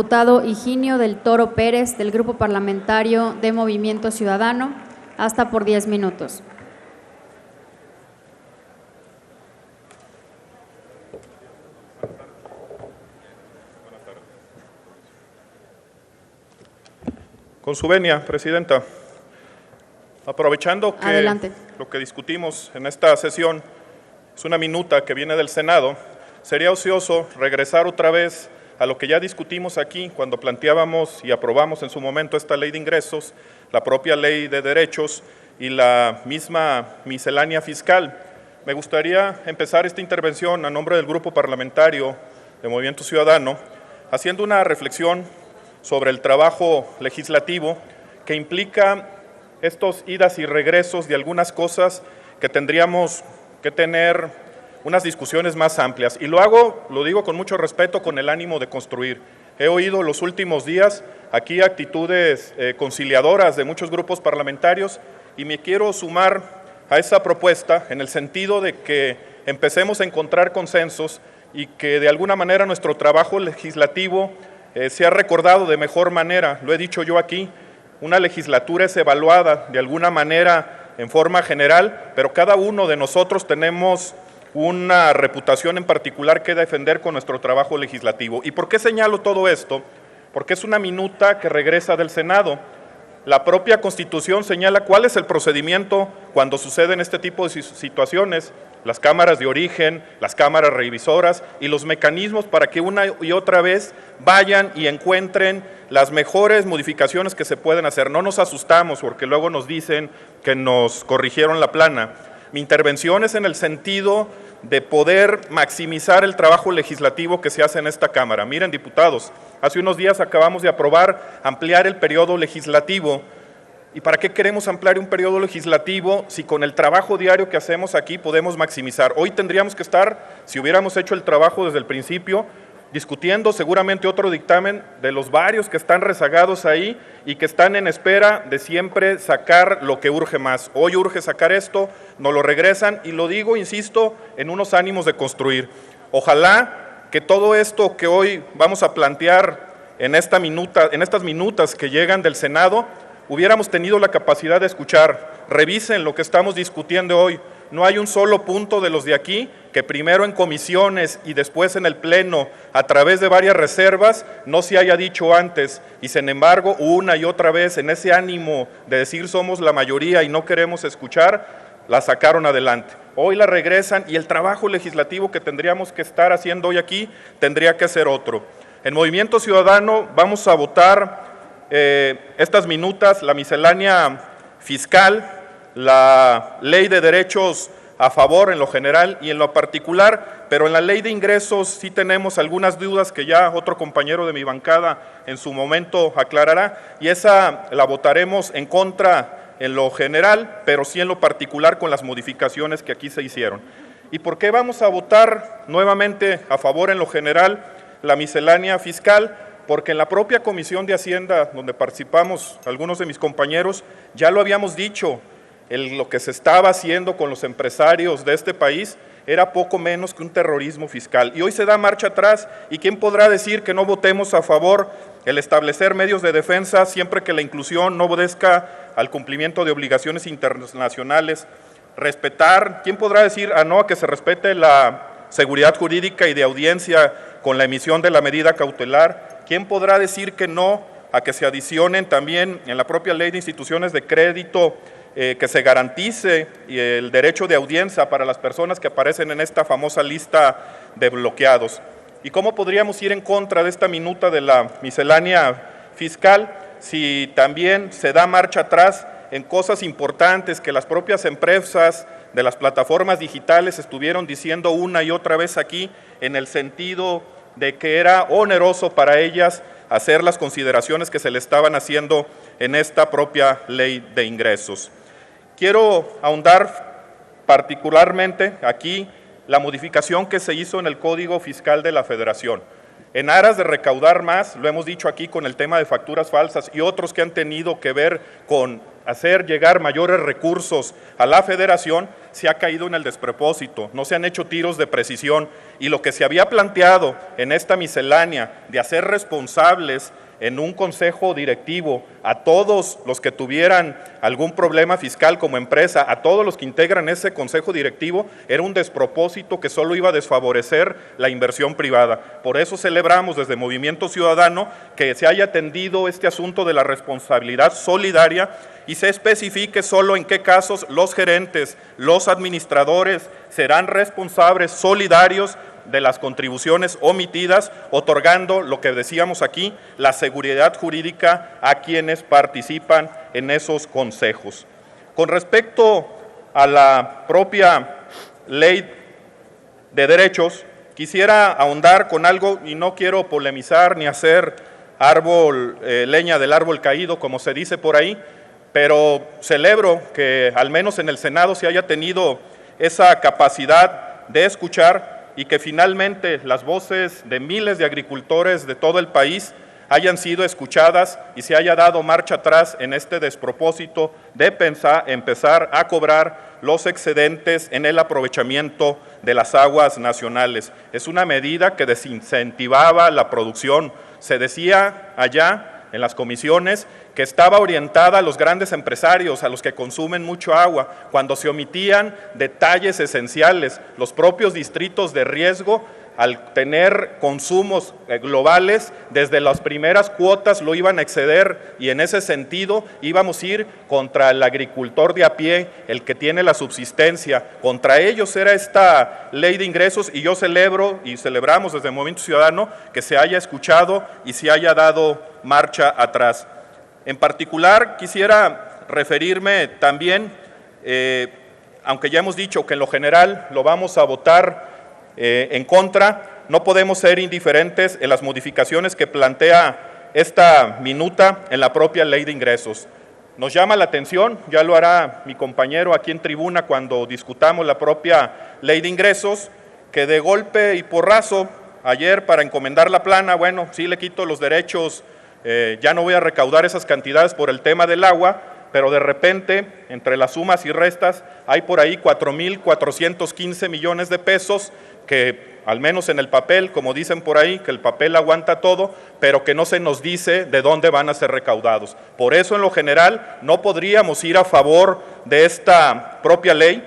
Diputado Higinio del Toro Pérez, del Grupo Parlamentario de Movimiento Ciudadano, hasta por 10 minutos. Con su venia, Presidenta, aprovechando que Adelante. Lo que discutimos en esta sesión es una minuta que viene del Senado, sería ocioso regresar otra vez a lo que ya discutimos aquí cuando planteábamos y aprobamos en su momento esta ley de ingresos, la propia ley de derechos y la misma miscelánea fiscal. Me gustaría empezar esta intervención a nombre del Grupo Parlamentario de Movimiento Ciudadano haciendo una reflexión sobre el trabajo legislativo que implica estos idas y regresos de algunas cosas que tendríamos que tener unas discusiones más amplias. Y lo digo con mucho respeto, con el ánimo de construir. He oído los últimos días aquí actitudes conciliadoras de muchos grupos parlamentarios y me quiero sumar a esa propuesta en el sentido de que empecemos a encontrar consensos y que de alguna manera nuestro trabajo legislativo sea recordado de mejor manera. Lo he dicho yo aquí, una legislatura es evaluada de alguna manera en forma general, pero cada uno de nosotros tenemos una reputación en particular que defender con nuestro trabajo legislativo. ¿Y por qué señalo todo esto? Porque es una minuta que regresa del Senado. La propia Constitución señala cuál es el procedimiento cuando suceden este tipo de situaciones, las cámaras de origen, las cámaras revisoras y los mecanismos para que una y otra vez vayan y encuentren las mejores modificaciones que se pueden hacer. No nos asustamos porque luego nos dicen que nos corrigieron la plana. Mi intervención es en el sentido de poder maximizar el trabajo legislativo que se hace en esta Cámara. Miren, diputados, hace unos días acabamos de aprobar ampliar el periodo legislativo. ¿Y para qué queremos ampliar un periodo legislativo si con el trabajo diario que hacemos aquí podemos maximizar? Hoy tendríamos que estar, si hubiéramos hecho el trabajo desde el principio, discutiendo seguramente otro dictamen de los varios que están rezagados ahí y que están en espera de siempre sacar lo que urge más. Hoy urge sacar esto, nos lo regresan y lo digo, insisto, en unos ánimos de construir. Ojalá que todo esto que hoy vamos a plantear en estas minutas que llegan del Senado, hubiéramos tenido la capacidad de escuchar. Revisen lo que estamos discutiendo hoy. No hay un solo punto de los de aquí que primero en comisiones y después en el Pleno, a través de varias reservas, no se haya dicho antes. Y sin embargo, una y otra vez, en ese ánimo de decir somos la mayoría y no queremos escuchar, la sacaron adelante. Hoy la regresan y el trabajo legislativo que tendríamos que estar haciendo hoy aquí tendría que ser otro. En Movimiento Ciudadano vamos a votar estas minutas, la miscelánea fiscal, la ley de derechos a favor en lo general y en lo particular, pero en la ley de ingresos sí tenemos algunas dudas que ya otro compañero de mi bancada en su momento aclarará, y esa la votaremos en contra en lo general, pero sí en lo particular con las modificaciones que aquí se hicieron. ¿Y por qué vamos a votar nuevamente a favor en lo general la miscelánea fiscal? Porque en la propia Comisión de Hacienda, donde participamos algunos de mis compañeros, ya lo habíamos dicho, lo que se estaba haciendo con los empresarios de este país era poco menos que un terrorismo fiscal. Y hoy se da marcha atrás, ¿y quién podrá decir que no votemos a favor el establecer medios de defensa siempre que la inclusión no obedezca al cumplimiento de obligaciones internacionales? Respetar, ¿quién podrá decir no a que se respete la seguridad jurídica y de audiencia con la emisión de la medida cautelar? ¿Quién podrá decir que no a que se adicionen también en la propia ley de instituciones de crédito que se garantice el derecho de audiencia para las personas que aparecen en esta famosa lista de bloqueados? ¿Y cómo podríamos ir en contra de esta minuta de la miscelánea fiscal si también se da marcha atrás en cosas importantes que las propias empresas de las plataformas digitales estuvieron diciendo una y otra vez aquí, en el sentido de que era oneroso para ellas hacer las consideraciones que se le estaban haciendo en esta propia ley de ingresos? Quiero ahondar particularmente aquí la modificación que se hizo en el Código Fiscal de la Federación. En aras de recaudar más, lo hemos dicho aquí con el tema de facturas falsas y otros que han tenido que ver con hacer llegar mayores recursos a la Federación, se ha caído en el despropósito, no se han hecho tiros de precisión, y lo que se había planteado en esta miscelánea de hacer responsables en un consejo directivo a todos los que tuvieran algún problema fiscal como empresa, a todos los que integran ese consejo directivo, era un despropósito que solo iba a desfavorecer la inversión privada. Por eso celebramos desde Movimiento Ciudadano que se haya atendido este asunto de la responsabilidad solidaria y se especifique solo en qué casos los gerentes, los administradores serán responsables solidarios de las contribuciones omitidas, otorgando, lo que decíamos aquí, la seguridad jurídica a quienes participan en esos consejos. Con respecto a la propia ley de derechos, quisiera ahondar con algo, y no quiero polemizar ni hacer leña del árbol caído, como se dice por ahí, pero celebro que al menos en el Senado se haya tenido esa capacidad de escuchar y que finalmente las voces de miles de agricultores de todo el país hayan sido escuchadas y se haya dado marcha atrás en este despropósito de empezar a cobrar los excedentes en el aprovechamiento de las aguas nacionales. Es una medida que desincentivaba la producción. Se decía allá en las comisiones que estaba orientada a los grandes empresarios, a los que consumen mucho agua, cuando se omitían detalles esenciales. Los propios distritos de riesgo, al tener consumos globales, desde las primeras cuotas lo iban a exceder, y en ese sentido íbamos a ir contra el agricultor de a pie, el que tiene la subsistencia. Contra ellos era esta ley de ingresos, y yo celebro y celebramos desde el Movimiento Ciudadano que se haya escuchado y se haya dado marcha atrás. En particular quisiera referirme también, aunque ya hemos dicho que en lo general lo vamos a votar en contra, no podemos ser indiferentes en las modificaciones que plantea esta minuta en la propia ley de ingresos. Nos llama la atención, ya lo hará mi compañero aquí en tribuna cuando discutamos la propia ley de ingresos, que de golpe y porrazo, ayer para encomendar la plana, bueno, sí le quito los derechos, ya no voy a recaudar esas cantidades por el tema del agua, pero de repente, entre las sumas y restas, hay por ahí 4,415 millones de pesos que, al menos en el papel, como dicen por ahí, que el papel aguanta todo, pero que no se nos dice de dónde van a ser recaudados. Por eso, en lo general, no podríamos ir a favor de esta propia ley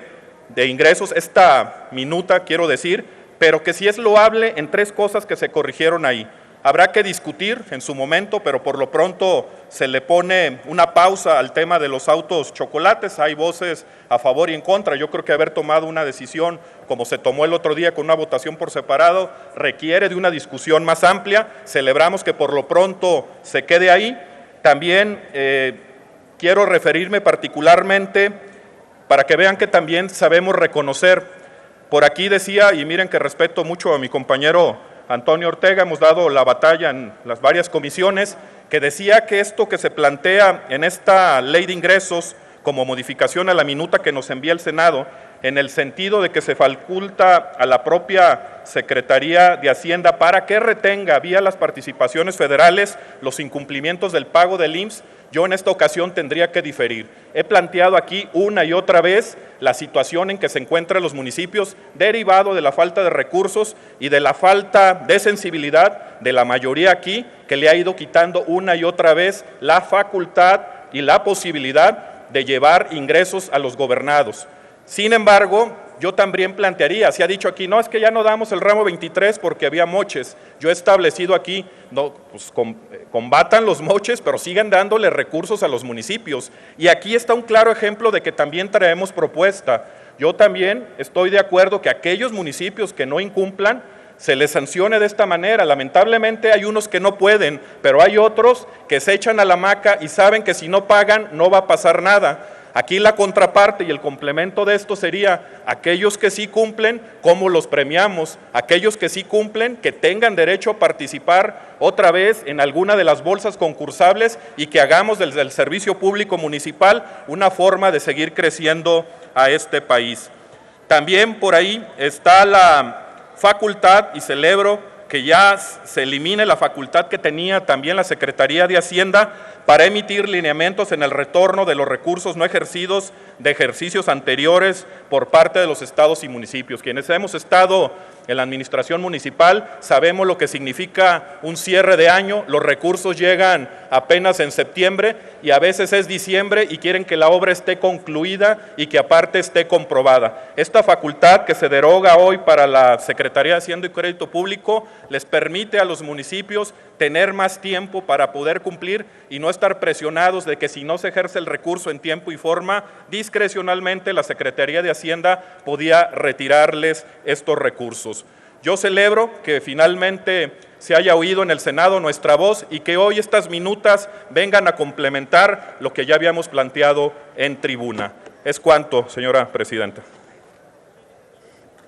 de ingresos, esta minuta, quiero decir, pero que sí es loable en tres cosas que se corrigieron ahí. Habrá que discutir en su momento, pero por lo pronto se le pone una pausa al tema de los autos chocolates. Hay voces a favor y en contra. Yo creo que haber tomado una decisión como se tomó el otro día con una votación por separado requiere de una discusión más amplia. Celebramos que por lo pronto se quede ahí. También quiero referirme particularmente para que vean que también sabemos reconocer. Por aquí decía, y miren que respeto mucho a mi compañero Antonio Ortega, hemos dado la batalla en las varias comisiones, que decía que esto que se plantea en esta ley de ingresos como modificación a la minuta que nos envía el Senado, en el sentido de que se faculta a la propia Secretaría de Hacienda para que retenga vía las participaciones federales los incumplimientos del pago del IMSS, yo en esta ocasión tendría que diferir. He planteado aquí una y otra vez la situación en que se encuentran los municipios derivado de la falta de recursos y de la falta de sensibilidad de la mayoría aquí, que le ha ido quitando una y otra vez la facultad y la posibilidad de llevar ingresos a los gobernados. Sin embargo, yo también plantearía, se ha dicho aquí, no, es que ya no damos el ramo 23 porque había moches. Yo he establecido aquí, no, pues combatan los moches, pero sigan dándole recursos a los municipios. Y aquí está un claro ejemplo de que también traemos propuesta. Yo también estoy de acuerdo que aquellos municipios que no incumplan, se les sancione de esta manera. Lamentablemente hay unos que no pueden, pero hay otros que se echan a la hamaca y saben que si no pagan no va a pasar nada. Aquí la contraparte y el complemento de esto sería aquellos que sí cumplen, ¿cómo los premiamos? Aquellos que sí cumplen, que tengan derecho a participar otra vez en alguna de las bolsas concursables y que hagamos del servicio público municipal una forma de seguir creciendo a este país. También por ahí está la facultad, y celebro que ya se elimine la facultad que tenía también la Secretaría de Hacienda para emitir lineamientos en el retorno de los recursos no ejercidos de ejercicios anteriores por parte de los estados y municipios. Quienes hemos estado en la administración municipal sabemos lo que significa un cierre de año, los recursos llegan apenas en septiembre y a veces es diciembre y quieren que la obra esté concluida y que aparte esté comprobada. Esta facultad que se deroga hoy para la Secretaría de Hacienda y Crédito Público les permite a los municipios tener más tiempo para poder cumplir y no estar presionados de que si no se ejerce el recurso en tiempo y forma, discrecionalmente la Secretaría de Hacienda podía retirarles estos recursos. Yo celebro que finalmente se haya oído en el Senado nuestra voz y que hoy estas minutas vengan a complementar lo que ya habíamos planteado en tribuna. Es cuanto, señora presidenta.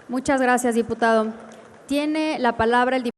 Muchas gracias, diputado. Tiene la palabra el diputado